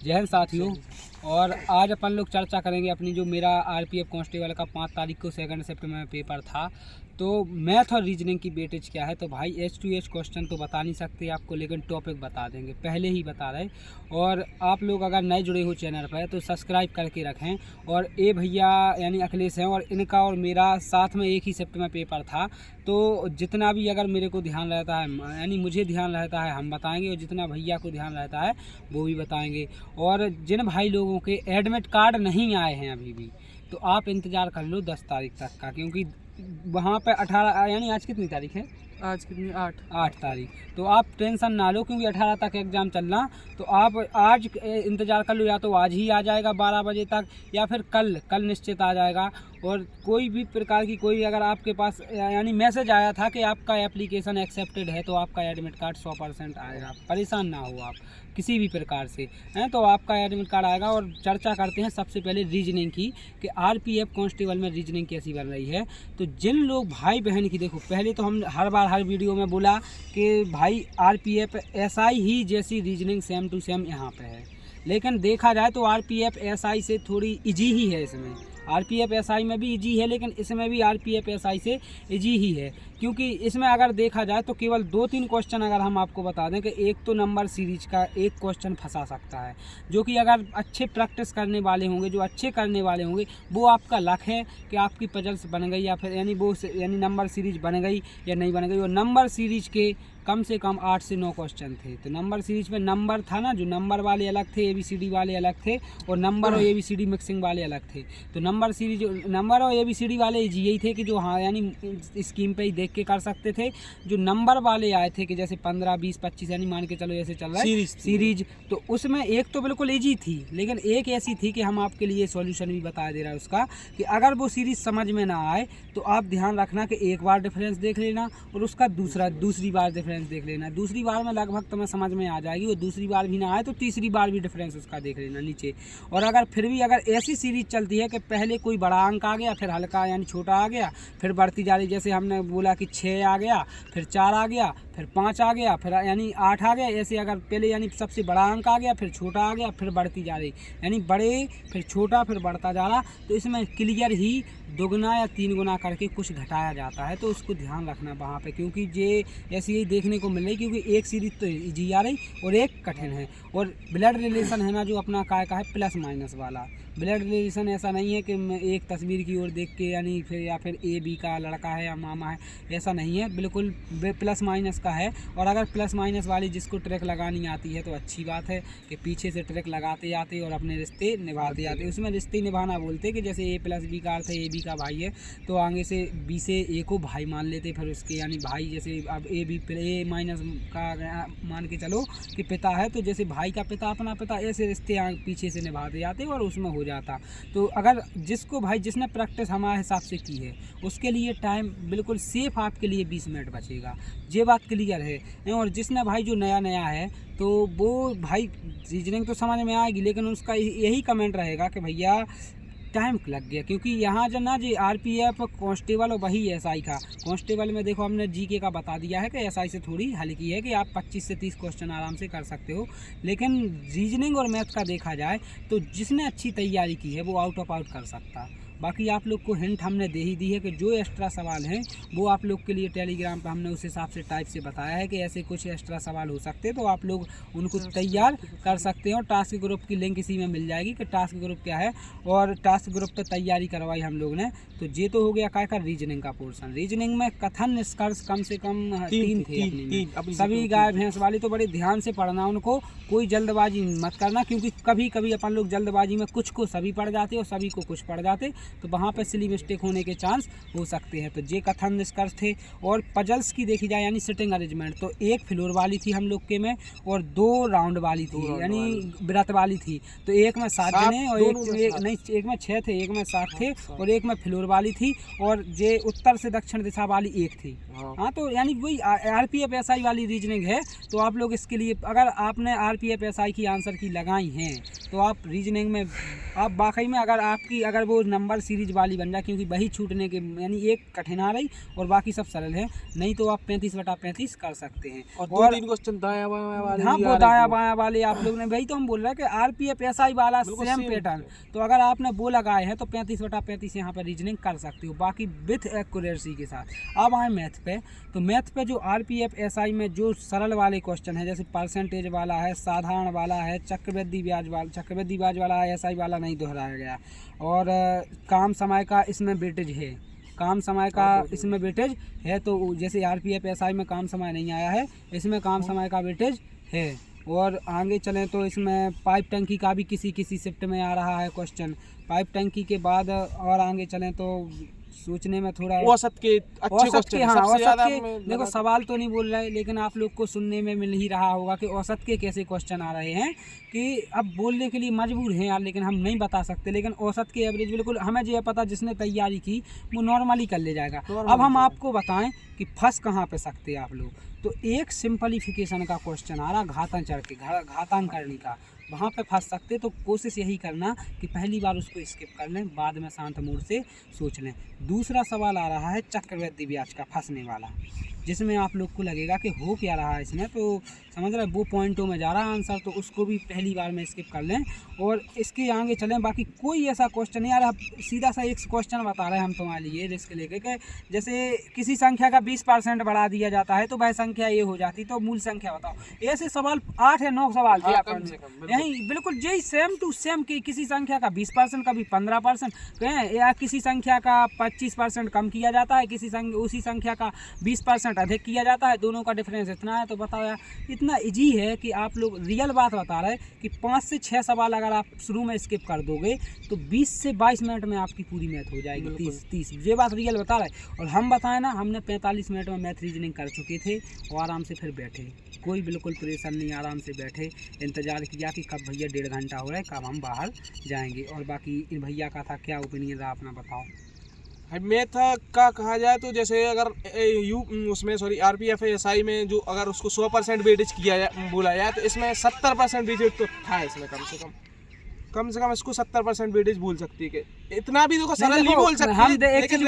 जय हिंद साथियों। और आज अपन लोग चर्चा करेंगे अपनी जो मेरा आरपीएफ कांस्टेबल का 5 तारीख को 2 सितंबर में पेपर था, तो मैथ और रीजनिंग की वेटेज क्या है। तो भाई H2H क्वेश्चन तो बता नहीं सकते आपको, लेकिन टॉपिक बता देंगे, पहले ही बता रहे। और आप लोग अगर नए जुड़े हो चैनल पर तो सब्सक्राइब करके रखें। और ये भैया यानी अखिलेश हैं, और इनका और मेरा साथ में 1 ही शिफ्ट में पेपर था, तो जितना भी अगर मेरे को ध्यान रहता है यानी मुझे ध्यान रहता है हम बताएंगे, और जितना भैया को ध्यान रहता है वो भी बताएंगे। और जिन भाई लोगों के एडमिट कार्ड नहीं आए हैं अभी भी, तो आप इंतज़ार कर लो 10 तारीख तक का, क्योंकि वहाँ पे 18 यानी आज कितनी तारीख है, आज कितनी 8 तारीख। तो आप टेंशन ना लो, क्योंकि 18 तक एग्ज़ाम चलना। तो आप आज इंतज़ार कर लो, या तो आज ही आ जाएगा 12 बजे तक, या फिर कल निश्चित आ जाएगा। और कोई भी प्रकार की कोई अगर आपके पास यानी मैसेज आया था कि आपका एप्लीकेशन एक्सेप्टेड है, तो आपका एडमिट कार्ड 100% आएगा। परेशान ना हो आप किसी भी प्रकार से हैं, तो आपका एडमिट कार्ड आएगा। और चर्चा करते हैं सबसे पहले रीजनिंग की, कि आरपीएफ कांस्टेबल में रीजनिंग कैसी बन रही है। तो जिन लोग भाई बहन की, देखो पहले तो हम हर वीडियो में बोला कि भाई आरपीएफ एसआई ही जैसी रीजनिंग सेम टू सेम यहाँ पे है, लेकिन देखा जाए तो आरपीएफ एसआई से थोड़ी इजी ही है। इसमें आरपीएफ एसआई में भी इजी है, लेकिन इसमें भी आरपीएफ एसआई से इजी ही है। क्योंकि इसमें अगर देखा जाए तो केवल 2-3 क्वेश्चन अगर हम आपको बता दें कि एक तो नंबर सीरीज का एक क्वेश्चन फंसा सकता है, जो कि अगर अच्छे प्रैक्टिस करने वाले होंगे, जो अच्छे करने वाले होंगे, वो आपका लक है कि आपकी पजल्स बन गई, या फिर यानी नंबर सीरीज बन गई या नहीं बन गई। और नंबर सीरीज के कम से कम 8 से 9 क्वेश्चन थे। तो नंबर सीरीज में नंबर था ना, जो नंबर वाले अलग थे, ABCD वाले अलग थे, और नंबर और ABCD मिक्सिंग वाले अलग थे। तो नंबर सीरीज, नंबर और ABCD वाले यही थे कि जो हाँ यानी स्कीम पे ही देख के कर सकते थे। जो नंबर वाले आए थे कि जैसे 15, 20, 25 यानी मान के चलो ऐसे चल रहा है सीरीज, तो उसमें एक तो बिल्कुल ईजी थी, लेकिन एक ऐसी थी कि हम आपके लिए सॉल्यूशन भी बता दे रहा है उसका, कि अगर वो सीरीज समझ में ना आए तो आप ध्यान रखना कि एक बार डिफरेंस देख लेना, और उसका दूसरी बार डिफरेंस देख लेना। दूसरी बार में लगभग तुम्हें समझ में आ जाएगी, और दूसरी बार भी ना आए तो तीसरी बार भी डिफरेंस उसका देख लेना नीचे। और अगर फिर भी अगर ऐसी सीरीज चलती है कि पहले कोई बड़ा अंक आ गया, फिर हल्का यानी छोटा आ गया, फिर बढ़ती जा रही, जैसे हमने बोला कि 6 आ गया, फिर 4 आ गया, फिर 5 आ गया, फिर यानी 8 आ गया, ऐसे अगर पहले यानी सबसे बड़ा अंक आ गया, फिर छोटा आ गया, फिर बढ़ती जा रही, यानी बड़े फिर छोटा फिर बढ़ता जा रहा, तो इसमें क्लियर ही 2 गुना या 3 गुना करके कुछ घटाया जाता है। तो उसको ध्यान रखना वहाँ पे, क्योंकि ये ऐसी ही देखने को मिल रही, क्योंकि एक सीरीज तो इजी आ रही और एक कठिन है। और ब्लड रिलेशन है ना, जो अपना काय का है प्लस माइनस वाला ब्लड रिलेशन, ऐसा नहीं है कि मैं एक तस्वीर की ओर देख के यानी फिर या फिर AB का लड़का है या मामा है, ऐसा नहीं है, बिल्कुल प्लस माइनस का है। और अगर प्लस माइनस वाली जिसको ट्रैक लगानी आती है तो अच्छी बात है कि पीछे से ट्रैक लगाते जाते और अपने रिश्ते निभाते जाते। उसमें रिश्ते निभाना बोलते कि जैसे A+B का अर्थ है AB का भाई है, तो आगे से B से A को भाई मान लेते, फिर उसके यानी भाई, जैसे अब A का मान के चलो कि पिता है, तो जैसे भाई का पिता अपना पिता, ऐसे रिश्ते पीछे से निभाते जाते और उसमें हो जाता। तो अगर जिसको भाई जिसने प्रैक्टिस हमारे हिसाब से की है, उसके लिए टाइम बिल्कुल सेफ आपके लिए 20 मिनट बचेगा, ये बात क्लियर है। और जिसने भाई जो नया है, तो वो भाई रीजनिंग तो समझ में आएगी, लेकिन उसका यही कमेंट रहेगा कि भैया टाइम लग गया। क्योंकि यहाँ जो ना जी आरपीएफ कांस्टेबल और वही एसआई का, कांस्टेबल में देखो हमने जीके का बता दिया है कि एसआई से थोड़ी हल्की है, कि आप 25 से 30 क्वेश्चन आराम से कर सकते हो। लेकिन रीजनिंग और मैथ का देखा जाए तो जिसने अच्छी तैयारी की है वो आउट ऑफ आउट कर सकता। बाकी आप लोग को हिंट हमने दे ही दी है कि जो एक्स्ट्रा सवाल हैं वो आप लोग के लिए टेलीग्राम पर हमने उस हिसाब से टाइप से बताया है कि ऐसे कुछ एक्स्ट्रा सवाल हो सकते हैं, तो आप लोग उनको तैयार कर सकते हैं। और टास्क ग्रुप की लिंक इसी में मिल जाएगी कि टास्क ग्रुप क्या है, और टास्क ग्रुप पर तैयारी करवाई हम लोग ने। तो ये तो हो गया क्या का रीजनिंग का पोर्सन। रीजनिंग में कथन निष्कर्ष कम से कम 3 थे अपनी, सभी गाय भैंस वाली, तो बड़े ध्यान से पढ़ना उनको, कोई जल्दबाजी मत करना, क्योंकि कभी कभी अपन लोग जल्दबाजी में कुछ को सभी पढ़ जाते और सभी को कुछ पढ़ जाते, तो वहाँ पर सिली मिस्टेक होने के चांस हो सकते हैं। तो ये कथन निष्कर्ष थे। और पजल्स की देखी जाए यानी सिटिंग अरेंजमेंट, तो 1 फ्लोर वाली थी हम लोग के में, और 2 राउंड वाली थी यानी व्रत वाली थी। तो एक में 7 जने और एक में 6 थे, एक में 7 थे, और एक में फ्लोर वाली थी, और ये उत्तर से दक्षिण दिशा वाली एक थी। हाँ, तो यानी वही आरपीएफ एसआई वाली रीजनिंग है। तो आप लोग इसके लिए अगर आपने आरपीएफ एसआई की आंसर की लगाई हैं, तो आप रीजनिंग में आप वाकई में अगर वो नंबर सीरीज वाली बन जाए, क्योंकि वही छूटने के यानी एक कठिन आ रही और बाकी सब सरल है। नहीं तो आप 35/35 कर सकते हैं। और 2-3 क्वेश्चन दाया बाया वाले, हाँ वो दाया बाया वाले आप लोग ने, वही तो हम बोल रहे हैं कि RPF SI वाला सेम पैटर्न। तो अगर आपने वो लगाए हैं तो 35/35 यहाँ पर रीजनिंग कर सकते हो, बाकी विथ एक्यूरेसी के साथ। अब आए मैथ पे, तो मैथ पे जो RPF SI में जो सरल वाले क्वेश्चन है, जैसे परसेंटेज वाला है, साधारण वाला है, चक्रवृद्धि ब्याज वाला है, SI वाला नहीं दोहराया गया, और काम समय का इसमें वेटेज है, काम समय का इसमें वेटेज है। तो जैसे RPF SI में काम समय नहीं आया है, इसमें काम समय का वेटेज है। और आगे चलें तो इसमें पाइप टंकी का भी किसी शिफ्ट में आ रहा है क्वेश्चन। पाइप टंकी के बाद और आगे चलें तो सोचने में थोड़ा औसत के अच्छे क्वेश्चन, हाँ, सबसे ज़्यादा देखो सवाल तो नहीं बोल रहे, लेकिन आप लोग को सुनने में मिल ही रहा होगा कि औसत के कैसे क्वेश्चन आ रहे हैं कि अब बोलने के लिए मजबूर हैं यार, लेकिन हम नहीं बता सकते। लेकिन औसत के एवरेज बिल्कुल हमें जो है पता, जिसने तैयारी की वो नॉर्मली कर ले जाएगा। अब हम आपको बताएं कि फंस कहाँ पे सकते हैं आप लोग। तो एक सिंपलीफिकेशन का क्वेश्चन आ रहा, घातांकरण का, वहाँ पे फंस सकते। तो कोशिश यही करना कि पहली बार उसको स्किप कर लें, बाद में शांत मूड से सोच लें। दूसरा सवाल आ रहा है चक्रवृद्धि ब्याज का, फंसने वाला, जिसमें आप लोग को लगेगा कि हो क्या रहा है इसमें, तो समझ रहे वो पॉइंटों में जा रहा है आंसर, तो उसको भी पहली बार में स्किप कर लें और इसके आगे चलें। बाकी कोई ऐसा क्वेश्चन नहीं आ रहा, सीधा सा एक क्वेश्चन बता रहे हैं हम तुम्हारे लिए रिस्क लेके कि जैसे किसी संख्या का 20% बढ़ा दिया जाता है तो वह संख्या ये हो जाती, तो मूल संख्या बताओ। ऐसे सवाल 8 या 9 सवाल थे यही बिल्कुल यही सेम टू सेम कि किसी संख्या का 20%, कभी 15%, या किसी संख्या का 25% कम किया जाता है, उसी संख्या का 20% अधिक किया जाता है, दोनों का डिफरेंस इतना है। तो बताओ यार, इतना इजी है कि आप लोग रियल बात बता रहे हैं कि 5 से 6 सवाल अगर आप शुरू में स्किप कर दोगे तो 20 से 22 मिनट में आपकी पूरी मैथ हो जाएगी। 30 ये बात रियल बता रहे हैं। और हम बताएं ना, हमने 45 मिनट में मैथ रीजनिंग कर चुके थे और आराम से फिर बैठे, कोई बिल्कुल प्रेशर नहीं, आराम से बैठे, इंतज़ार किया कि कब भैया 1.5 घंटा हो रहा है, कब हम बाहर जाएंगे। और बाकी इन भैया का था क्या ओपिनियन रहा अपना बताओ। मैथ का कहा जाए तो जैसे अगर RPF SI में जो अगर उसको 100% वेटेज बोला जाए तो इसमें 70% वेटेज तो था इसमें, कम से कम इसको 70% वेटेज बोल सकती है। कि इतना भी देखो सरल नहीं बोल सकते, हम एक चीज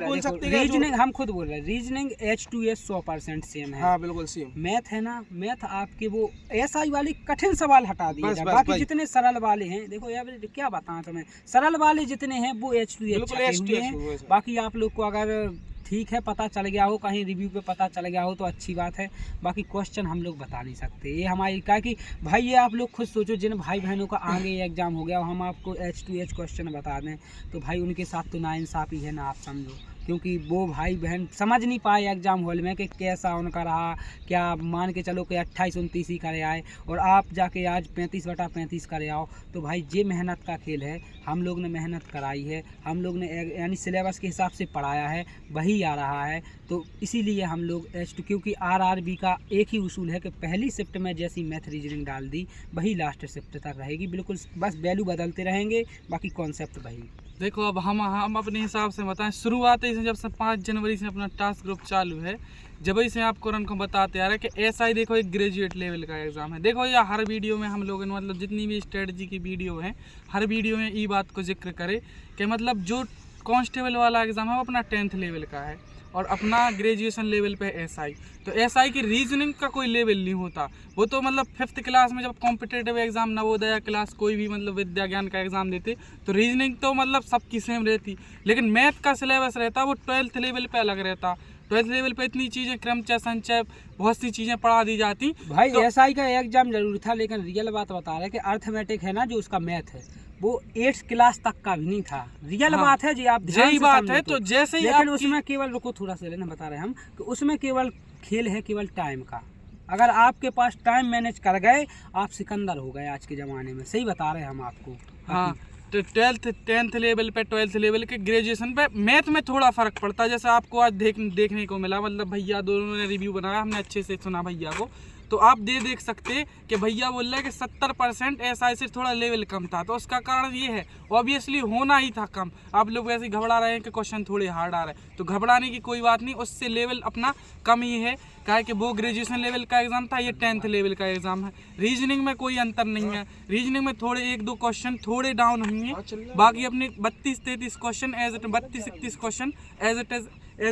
बोल सकते हैं। रीजनिंग हम खुद बोल रहे हैं, रीजनिंग H2S 100% सेम है। हाँ बिल्कुल सेम। मैथ है ना, मैथ आपके वो SI वाली कठिन सवाल हटा दिए जाए, बाकी जितने सरल वाले हैं, देखो यार क्या बताएं तुम्हें, सरल वाले जितने हैं वो H2S छपे हुए हैं। बाकी आप लोग को अगर ठीक है पता चल गया हो, कहीं रिव्यू पे पता चल गया हो तो अच्छी बात है। बाकी क्वेश्चन हम लोग बता नहीं सकते, ये हमारी क्या कि भाई ये आप लोग खुद सोचो, जिन भाई बहनों का आगे एग्जाम हो गया और हम आपको H2H क्वेश्चन बता दें तो भाई उनके साथ तो नाइंसाफ़ी है ना, आप समझो। क्योंकि वो भाई बहन समझ नहीं पाए एग्ज़ाम हॉल में कि कैसा उनका रहा, क्या मान के चलो कि 28-29 ही करे आए और आप जाके आज 35/35 करे आओ। तो भाई ये मेहनत का खेल है, हम लोग ने मेहनत कराई है, हम लोग ने यानी सिलेबस के हिसाब से पढ़ाया है, वही आ रहा है। तो इसीलिए हम लोग क्योंकि RRB का एक ही उसूल है कि पहली शिफ्ट में जैसी मैथ रीजनिंग डाल दी वही लास्ट शिफ्ट तक रहेगी, बिल्कुल बस वैल्यू बदलते रहेंगे, बाकी कॉन्सेप्ट वही। देखो अब हम अपने हिसाब से बताएं, शुरुआत से जब से 5 जनवरी से अपना टास्क ग्रुप चालू है, जब से आपको उनको बताते आ रहे हैं कि SI देखो एक ग्रेजुएट लेवल का एग्ज़ाम है। देखो या हर वीडियो में हम लोगों ने मतलब जितनी भी स्ट्रेटजी की वीडियो है, हर वीडियो में ये बात को जिक्र करे कि मतलब जो कांस्टेबल वाला एग्ज़ाम है वो अपना 10th लेवल का है और अपना ग्रेजुएशन लेवल पे SI। तो SI की रीजनिंग का कोई लेवल नहीं होता, वो तो मतलब 5th क्लास में जब कॉम्पिटेटिव एग्ज़ाम नवोदय क्लास कोई भी मतलब विद्या ज्ञान का एग्ज़ाम देते तो रीजनिंग तो मतलब सबकी सेम रहती, लेकिन मैथ का सिलेबस रहता वो 12th लेवल पे अलग रहता। 12th लेवल पे इतनी चीज़ें क्रमचय संचय बहुत सी चीज़ें पढ़ा दी जाती। भाई तो SI का एग्जाम जरूर था, लेकिन रियल बात बता रहे हैं कि अर्थमेटिक है ना जो उसका मैथ है वो 8th क्लास तक का भी नहीं था, रियल बात है जी, आप ध्यान से बात है। तो जैसे ही लेकिन उसमें केवल रुको थोड़ा सा लेना बता रहे हैं हम कि उसमें केवल खेल है केवल टाइम का। अगर आपके पास टाइम मैनेज कर गए आप सिकंदर हो गए आज के ज़माने में, सही बता रहे हैं हम आपको। हाँ तो 10th लेवल पे 12th लेवल के ग्रेजुएशन पे मैथ में थोड़ा फ़र्क पड़ता है। जैसे आपको आज देखने को मिला, मतलब भैया दोनों ने रिव्यू बनाया, हमने अच्छे से सुना भैया को, तो आप देख सकते कि भैया बोल रहे हैं कि 70% SI से थोड़ा लेवल कम था, तो उसका कारण ये है ऑब्वियसली होना ही था कम। आप लोग वैसे ही घबरा रहे हैं कि क्वेश्चन थोड़े हार्ड आ रहे हैं, तो घबराने की कोई बात नहीं, उससे लेवल अपना कम ही है। क्या कि वो ग्रेजुएशन लेवल का एग्जाम था, ये 10th लेवल का एग्जाम है। रीजनिंग में कोई अंतर नहीं है, रीजनिंग में थोड़े 1-2 क्वेश्चन थोड़े डाउन होंगे, बाकी अपने 32-33 question 32-31 question as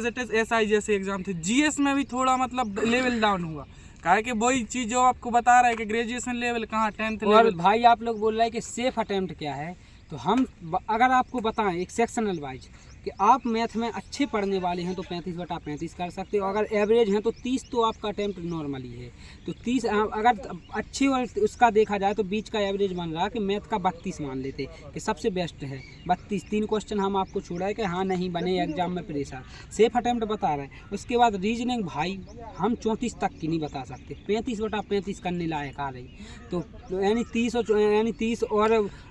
it is SI जैसे एग्जाम थे। GS में भी थोड़ा मतलब लेवल डाउन हुआ, क्या कि वही चीज़ जो आपको बता रहा है कि ग्रेजुएशन लेवल कहाँ 10th और लेवल। भाई आप लोग बोल रहे हैं कि सेफ अटेम्प्ट क्या है, तो हम अगर आपको बताएं एक सेक्शनल वाइज कि आप मैथ में अच्छे पढ़ने वाले हैं तो 35/35 कर सकते हो, अगर एवरेज हैं तो 30 तो आपका अटेम्प्ट नॉर्मली है, तो 30 अगर अच्छे और उसका देखा जाए तो बीच का एवरेज बन रहा है कि मैथ का 32 मान लेते कि सबसे बेस्ट है 32। 3 क्वेश्चन हम आपको छोड़ा है कि हाँ नहीं बने एग्जाम में प्रेशर, सेफ अटेम्प्ट बता रहे हैं। उसके बाद रीजनिंग भाई हम 34 तक की नहीं बता सकते, 35/35 करने लायक आ रही, तो यानी 30 और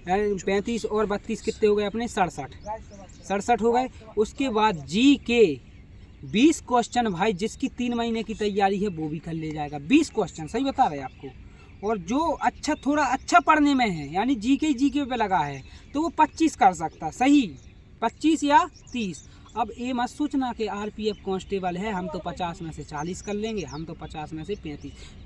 35 और 32 कितने हो गए अपने 67 हो गए। उसके बाद GK 20 क्वेश्चन भाई, जिसकी 3 महीने की तैयारी है वो भी कर ले जाएगा 20 क्वेश्चन, सही बता रहे हैं आपको। और जो थोड़ा अच्छा पढ़ने में है यानी GK पे लगा है तो वो 25 कर सकता, सही 25 या 30। अब ये मत सोचना कि RPF कांस्टेबल है हम तो 50 में से 40 कर लेंगे, हम तो 50 में से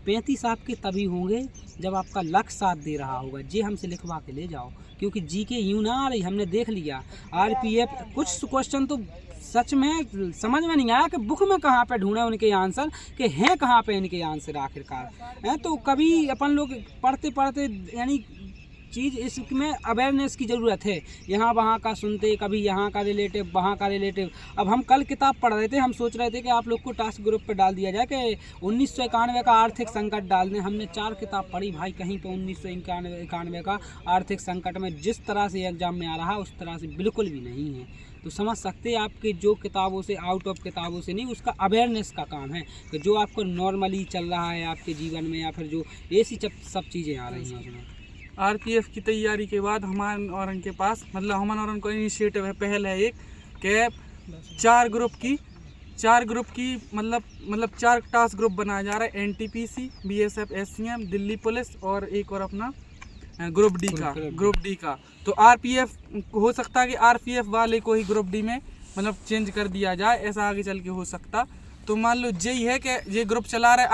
35 आपके तभी होंगे जब आपका लक साथ दे रहा होगा। जे हमसे लिखवा के ले जाओ, क्योंकि GK यूँ ना आ रही, हमने देख लिया। RPF कुछ क्वेश्चन तो सच में समझ में नहीं आया कि बुक में कहाँ पे ढूंढे उनके आंसर, कि हैं कहाँ पे इनके आंसर आखिरकार हैं। तो कभी अपन लोग पढ़ते यानी चीज़ इसमें अवेयरनेस की ज़रूरत है, यहाँ वहाँ का सुनते, कभी यहाँ का रिलेटिव वहाँ का रिलेटिव। अब हम कल किताब पढ़ रहे थे, हम सोच रहे थे कि आप लोग को टास्क ग्रुप पे डाल दिया जाए कि 1991 का आर्थिक संकट डाल दें। हमने 4 किताब पढ़ी भाई, कहीं पे 1991 का आर्थिक संकट में जिस तरह से एग्जाम में आ रहा उस तरह से बिल्कुल भी नहीं है। तो समझ सकते हैं आपके जो किताबों से आउट ऑफ किताबों से नहीं, उसका अवेयरनेस का काम है कि जो आपको नॉर्मली चल रहा है आपके जीवन में, या फिर जो ऐसी सब चीज़ें आ रही हैं उसमें। RPF की तैयारी के बाद हमारे और उनके पास मतलब हमारा और उनको इनिशिएटिव है, पहल है एक कि 4 ग्रुप की मतलब 4 टास्क ग्रुप बनाया जा रहा है। NTPC, BSF, SCM, Delhi police और एक और अपना ग्रुप डी का। तो RPF हो सकता है कि RPF वाले को ही ग्रुप डी में मतलब चेंज कर दिया जाए, ऐसा आगे चल के हो सकता। तो मान लो यही है कि ये ग्रुप चला रहा है